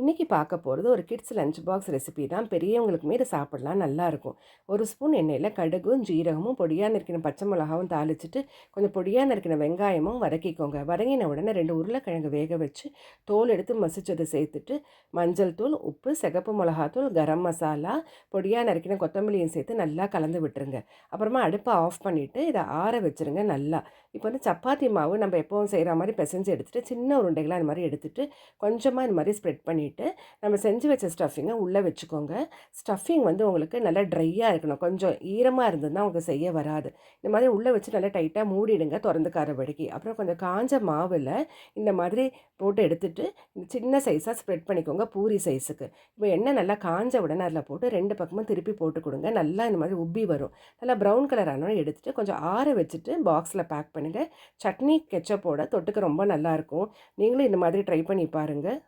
இன்றைக்கி பார்க்க போகிறது ஒரு கிட்ஸ் லஞ்ச் பாக்ஸ் ரெசிபி தான். பெரியவங்களுக்குமே இதை சாப்பிடலாம், நல்லாயிருக்கும். ஒரு ஸ்பூன் எண்ணெயில் கடுகும் ஜீரகமும் பொடியாக நறுக்கின பச்சை மிளகாவும் தாளிச்சிட்டு கொஞ்சம் பொடியாக நறுக்கின வெங்காயமும் வதக்கிக்கோங்க. வதங்கின உடனே 2 உருளைக்கிழங்கு வேக வச்சு தோல் எடுத்து மசிச்சதை சேர்த்துட்டு மஞ்சள் தூள், உப்பு, சிகப்பு மிளகாத்தூள், கரம் மசாலா, பொடியாக நறுக்கின கொத்தமல்லியும் சேர்த்து நல்லா கலந்து விட்டுருங்க. அப்புறமா அடுப்பை ஆஃப் பண்ணிவிட்டு இதை ஆற வச்சுருங்க நல்லா. இப்போ வந்து சப்பாத்தி மாவு நம்ம எப்போவும் செய்கிற மாதிரி பிசைஞ்சு எடுத்துகிட்டு சின்ன உருண்டைகளாக இந்த மாதிரி எடுத்துகிட்டு கொஞ்சமாக இந்த மாதிரி ஸ்ப்ரெட் பண்ணிவிட்டு நம்ம செஞ்சு வச்ச ஸ்டஃபிங்கை உள்ளே வச்சுக்கோங்க. ஸ்டஃபிங் வந்து உங்களுக்கு நல்லா ட்ரையாக இருக்கணும். கொஞ்சம் ஈரமாக இருந்ததுன்னா உங்களுக்கு செய்ய வராது. இந்த மாதிரி உள்ளே வச்சு நல்லா டைட்டாக மூடிடுங்க திறந்துக்காரபடிக்கு. அப்புறம் கொஞ்சம் காஞ்ச மாவில் இந்த மாதிரி போட்டு எடுத்துகிட்டு சின்ன சைஸாக ஸ்ப்ரெட் பண்ணிக்கோங்க, பூரி சைஸுக்கு. இப்போ எண்ணெய் நல்லா காஞ்ச உடனே அதில் போட்டு 2 பக்கமும் திருப்பி போட்டு கொடுங்க. நல்லா இந்த மாதிரி உப்பி வரும். நல்லா ப்ரௌன் கலர் ஆனோன்னு எடுத்துகிட்டு கொஞ்சம் ஆற வச்சுட்டு பாக்ஸில் பேக் பண்ணுங்கள். சட்னி கெச்சப்போட தொட்டுக்க ரொம்ப நல்லாயிருக்கும். நீங்களும் இந்த மாதிரி ட்ரை பண்ணி பாருங்கள்.